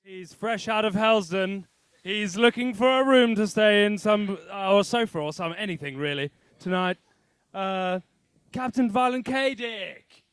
He's fresh out of Helsden. He's looking for a room to stay in, or sofa or anything really, tonight. Captain Violent K. Dick.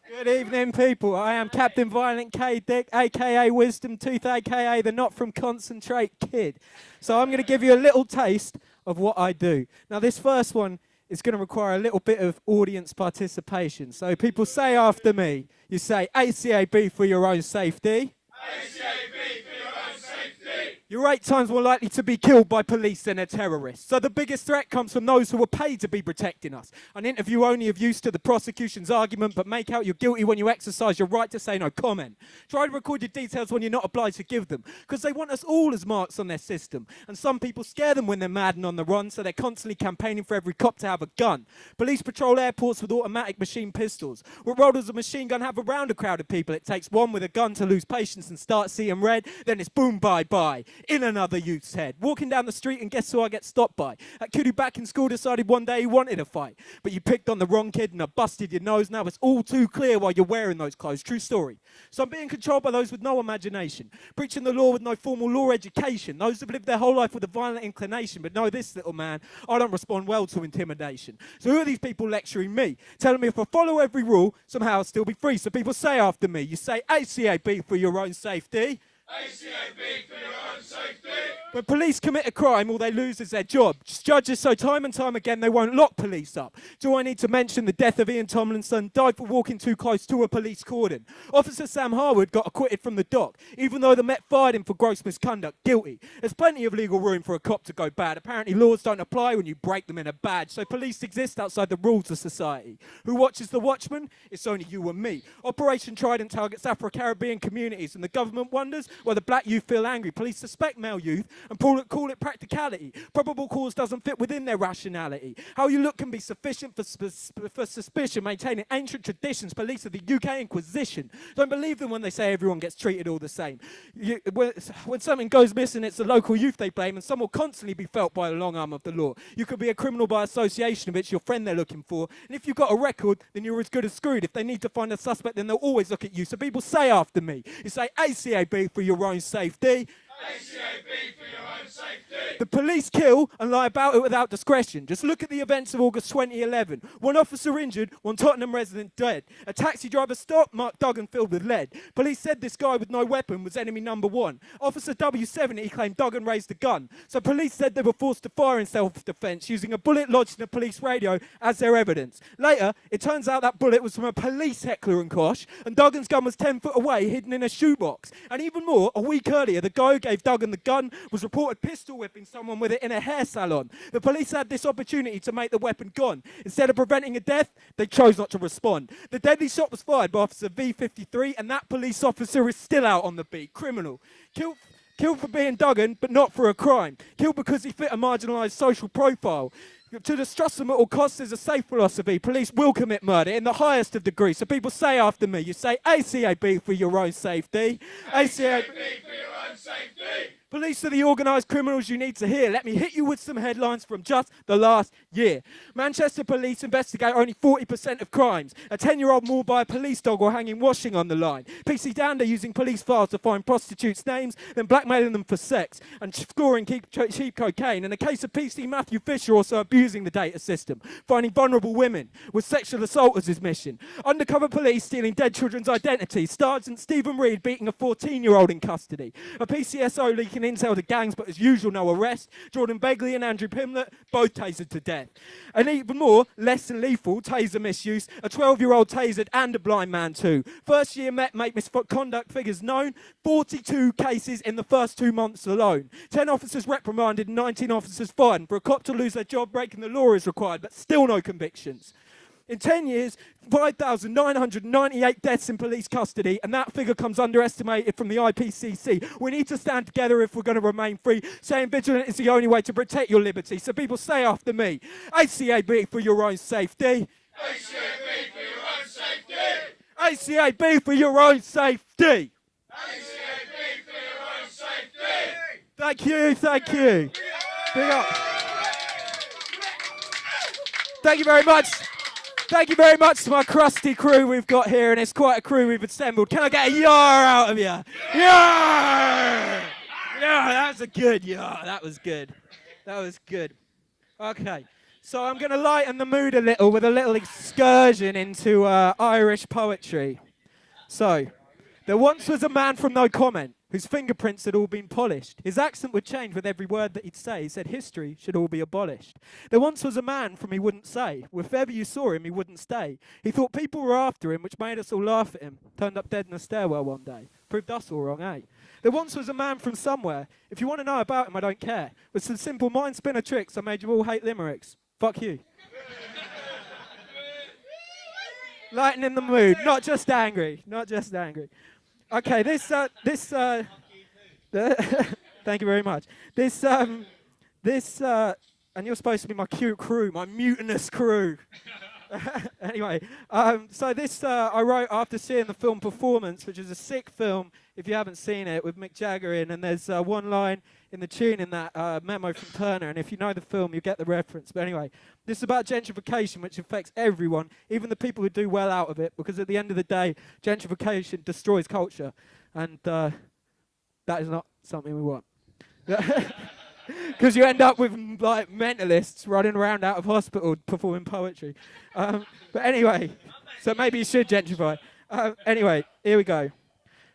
Good evening, people. I am Captain Violent K. Dick, a.k.a. Wisdom Tooth, a.k.a. the Not From Concentrate Kid. So I'm going to give you a little taste of what I do. Now, this first one is going to require a little bit of audience participation. So people say after me, you say, ACAB for your own safety. ACAB for your own safety. You're 8 times more likely to be killed by police than a terrorist. So the biggest threat comes from those who are paid to be protecting us. An interview only of use to the prosecution's argument, but make out you're guilty when you exercise your right to say no comment. Try to record your details when you're not obliged to give them, because they want us all as marks on their system. And some people scare them when they're mad and on the run, so they're constantly campaigning for every cop to have a gun. Police patrol airports with automatic machine pistols. What role does a machine gun have around a crowd of people? It takes one with a gun to lose patience and start seeing red, then it's boom, bye-bye, in another youth's head. Walking down the street and guess who I get stopped by? That kid who back in school decided one day he wanted a fight, but you picked on the wrong kid and I busted your nose. Now it's all too clear why you're wearing those clothes. True story. So I'm being controlled by those with no imagination, preaching the law with no formal law education, those who've lived their whole life with a violent inclination. But know this, little man, I don't respond well to intimidation. So who are these people lecturing me, telling me if I follow every rule, somehow I'll still be free? So people say after me, you say ACAB for your own safety. ACAB for your own safety. When police commit a crime, all they lose is their job. Judges so time and time again they won't lock police up. Do I need to mention the death of Ian Tomlinson, died for walking too close to a police cordon? Officer Sam Harwood got acquitted from the dock, even though the Met fired him for gross misconduct, guilty. There's plenty of legal room for a cop to go bad. Apparently laws don't apply when you break them in a badge, so police exist outside the rules of society. Who watches the watchman? It's only you and me. Operation Trident targets Afro-Caribbean communities, and the government wonders why the black youth feel angry. Police suspect male youth and call it practicality. Probable cause doesn't fit within their rationality. How you look can be sufficient for suspicion. Maintaining ancient traditions. Police are the UK Inquisition. Don't believe them when they say everyone gets treated all the same. When something goes missing, it's the local youth they blame, and some will constantly be felt by the long arm of the law. You could be a criminal by association if it's your friend they're looking for, and if you've got a record, then you're as good as screwed. If they need to find a suspect, then they'll always look at you. So people say after me, you say ACAB for your own safety. ACAB for your own safety. The police kill and lie about it without discretion. Just look at the events of August 2011. One officer injured, one Tottenham resident dead. A taxi driver stopped, marked Duggan filled with lead. Police said this guy with no weapon was enemy number 1. Officer W70 claimed Duggan raised a gun. So police said they were forced to fire in self-defense using a bullet lodged in a police radio as their evidence. Later, it turns out that bullet was from a police heckler and kosh, and Duggan's gun was 10 foot away, hidden in a shoebox. And even more, a week earlier, the guy who gave Duggan the gun was reported pistol whipping someone with it in a hair salon. The police had this opportunity to make the weapon gone. Instead of preventing a death, they chose not to respond. The deadly shot was fired by Officer V53, and that police officer is still out on the beat. Criminal. Killed for being Duggan, but not for a crime. Killed because he fit a marginalised social profile. To distrust them at all costs is a safe philosophy. Police will commit murder in the highest of degrees. So people say after me, you say ACAB for your own safety. ACAB for your own safety. Police are the organised criminals you need to hear. Let me hit you with some headlines from just the last year. Manchester police investigate only 40% of crimes. A 10-year-old mauled by a police dog or hanging washing on the line. PC Dander using police files to find prostitutes' names, then blackmailing them for sex and scoring cheap cocaine. And a case of PC Matthew Fisher also abusing the data system, finding vulnerable women with sexual assault as his mission. Undercover police stealing dead children's identities. Sergeant Stephen Reed beating a 14-year-old in custody. A PCSO leaking intel to gangs, but as usual, no arrest. Jordan Begley and Andrew Pimlett, both tasered to death. And even more, less than lethal, taser misuse, a 12-year-old tasered and a blind man too. First year Met make misconduct figures known, 42 cases in the first 2 months alone. 10 officers reprimanded and 19 officers fired. And for a cop to lose their job, breaking the law is required, but still no convictions. In 10 years, 5,998 deaths in police custody, and that figure comes underestimated from the IPCC. We need to stand together if we're going to remain free. Staying vigilant is the only way to protect your liberty. So people say after me, ACAB for your own safety. ACAB for your own safety. ACAB for your own safety. ACAB for your own safety. Thank you, thank you. Big up. Thank you very much. Thank you very much to my crusty crew we've got here, and it's quite a crew we've assembled. Can I get a yar out of you? Yar! Yeah, that was a good yar. That was good. That was good. Okay, so I'm going to lighten the mood a little with a little excursion into Irish poetry. So, there once was a man from no comment, whose fingerprints had all been polished. His accent would change with every word that he'd say. He said history should all be abolished. There once was a man from he wouldn't say. If ever you saw him, he wouldn't stay. He thought people were after him, which made us all laugh at him. Turned up dead in a stairwell one day. Proved us all wrong, eh? There once was a man from somewhere. If you want to know about him, I don't care. With some simple mind spinner tricks, I made you all hate limericks. Fuck you. Lightening the mood, not just angry, not just angry. Okay, thank you very much. And you're supposed to be my cute crew, my mutinous crew. Anyway, so this I wrote after seeing the film Performance, which is a sick film, if you haven't seen it, with Mick Jagger in, and there's one line in the tune in that memo from Turner, and if you know the film, you get the reference. But anyway, this is about gentrification, which affects everyone, even the people who do well out of it, because at the end of the day, gentrification destroys culture, and that is not something we want. Because you end up with like mentalists running around out of hospital performing poetry. But anyway, so maybe you should gentrify. Anyway, here we go.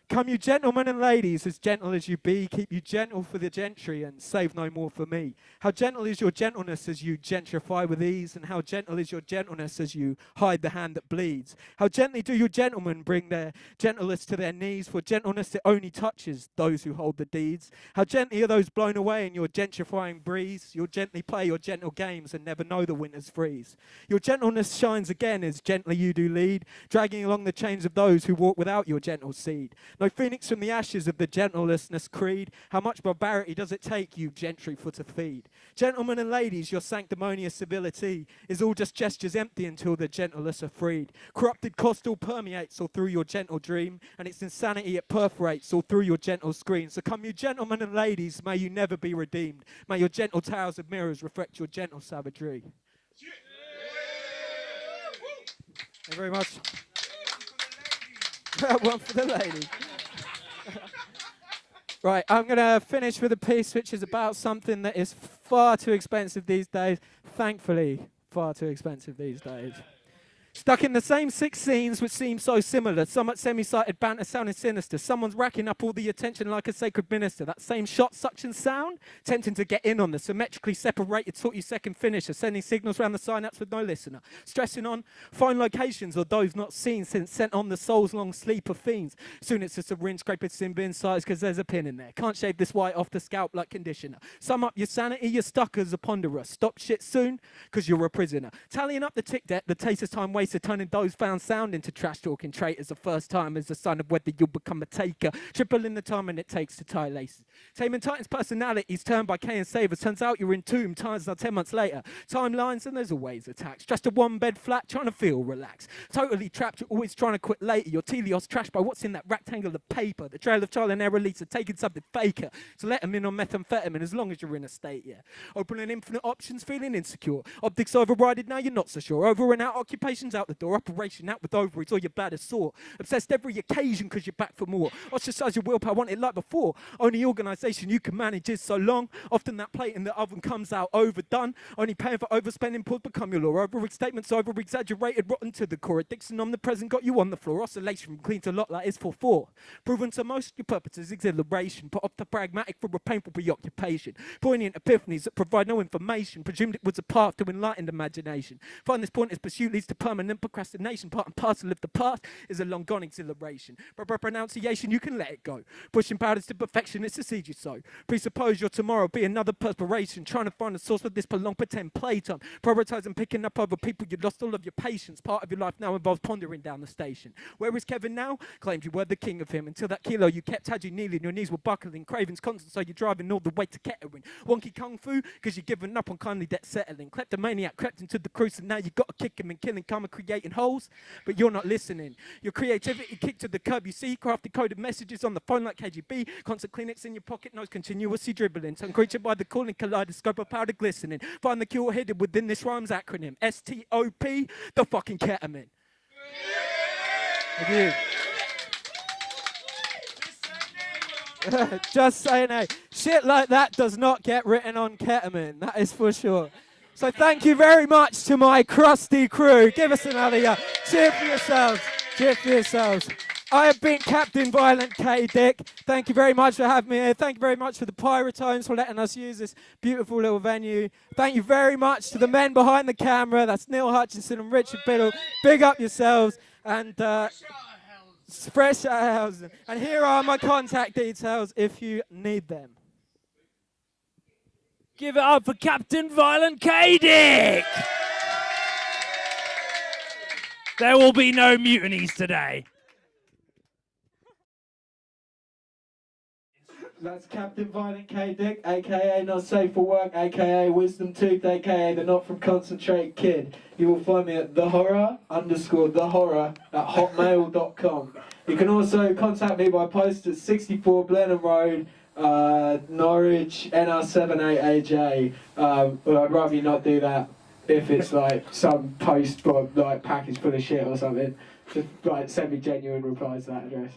Come you gentlemen and ladies, as gentle as you be, keep you gentle for the gentry and save no more for me. How gentle is your gentleness as you gentrify with ease, and how gentle is your gentleness as you hide the hand that bleeds. How gently do your gentlemen bring their gentleness to their knees, for gentleness it only touches those who hold the deeds. How gently are those blown away in your gentrifying breeze. You'll gently play your gentle games and never know the winter's freeze. Your gentleness shines again as gently you do lead, dragging along the chains of those who walk without your gentle seed. No phoenix from the ashes of the gentlelessness creed. How much barbarity does it take you gentry for to feed? Gentlemen and ladies, your sanctimonious civility is all just gestures empty until the gentlest are freed. Corrupted cost all permeates all through your gentle dream, and its insanity it perforates all through your gentle screen. So come you gentlemen and ladies, may you never be redeemed. May your gentle towers of mirrors reflect your gentle savagery. Thank you very much. One for the lady. Right, I'm going to finish with a piece which is about something that is far too expensive these days. Thankfully, far too expensive these days. Stuck in the same 6 scenes which seem so similar, somewhat semi-sighted banter sounding sinister. Someone's racking up all the attention like a sacred minister. That same shot suction sound, tempting to get in on the symmetrically separated sort you second finisher, sending signals round the synapse with no listener. Stressing on fine locations or those not seen since sent on the soul's long sleep of fiends. Soon it's just a rinse, scrape its sin bin sides because there's a pin in there. Can't shave this white off the scalp like conditioner. Sum up your sanity, you're stuck as a ponderer. Stop shit soon because you're a prisoner. Tallying up the tick debt, the taste of time wasted, turning those found sound into trash talking traitors. The first time is the sign of whether you'll become a taker. Tripling the time and it takes to tie laces. Taming Titan's personalities turned by K and Savers. Turns out you're entombed times now 10 months later. Timelines and there's always attacks. Just a one bed flat trying to feel relaxed. Totally trapped, you're always trying to quit later. Your Telios trashed by what's in that rectangle of paper. The trail of trial and error leads to taking something faker. So let them in on methamphetamine as long as you're in a state, yeah. Opening infinite options, feeling insecure. Optics overrided, now you're not so sure. Over and out, occupations out the door. Operation out with ovaries or your bladder sore. Obsessed every occasion because you're back for more. Ostracize your willpower, want it like before. Only organisation you can manage is so long. Often that plate in the oven comes out overdone. Only paying for overspending pulls become your law. Over-statements over-exaggerated, rotten to the core. Addiction omnipresent got you on the floor. Oscillation from clean to lot like is 4-4. Proven to most your purposes, exhilaration. Put off the pragmatic for a painful preoccupation. Poignant epiphanies that provide no information. Presumed it was a path to enlightened imagination. Find this pointless pursuit leads to permanent procrastination. Part and parcel of the past is a long gone exhilaration. But by pronunciation, you can let it go. Pushing powders to perfection, it's a seed you sow. Presuppose your tomorrow be another perspiration. Trying to find a source for this prolonged pretend playtime. Prioritizing picking up other people, you lost all of your patience. Part of your life now involves pondering down the station. Where is Kevin now? Claimed you were the king of him. Until that kilo you kept had you kneeling, your knees were buckling. Cravings constant, so you're driving all the way to Kettering. Wonky kung fu, because you're giving up on kindly debt settling. Kleptomaniac crept into the cruise, and now you got to kick him and kill him. Come creating holes, but you're not listening. Your creativity kicked to the curb. You see crafted coded messages on the phone like KGB. Constant clinics in your pocket, nose continuously dribbling. Some creature by the calling kaleidoscope of powder glistening. Find the cure hidden within this rhymes acronym. STOP, the fucking ketamine. Thank you. Just saying, hey, shit like that does not get written on ketamine, that is for sure. So thank you very much to my crusty crew. Give us another cheer for yourselves. Cheer for yourselves. I have been Captain Violent K. Dick. Thank you very much for having me here. Thank you very much for the Pyratones for letting us use this beautiful little venue. Thank you very much to the men behind the camera. That's Neil Hutchinson and Richard Biddle. Big up yourselves. And Fresh out of housing. And here are my contact details if you need them. Give it up for Captain Violent K. Dick! There will be no mutinies today. That's Captain Violent K. Dick, a.k.a. Not Safe for Work, a.k.a. Wisdom Tooth, a.k.a. The Not From Concentrate Kid. You will find me at thehorror_thehorror@hotmail.com. You can also contact me by post at 64 Blenheim Road, Norwich, NR78AJ. But I'd rather you not do that if it's like some post or like package full of shit or something. Just like send me genuine replies to that address.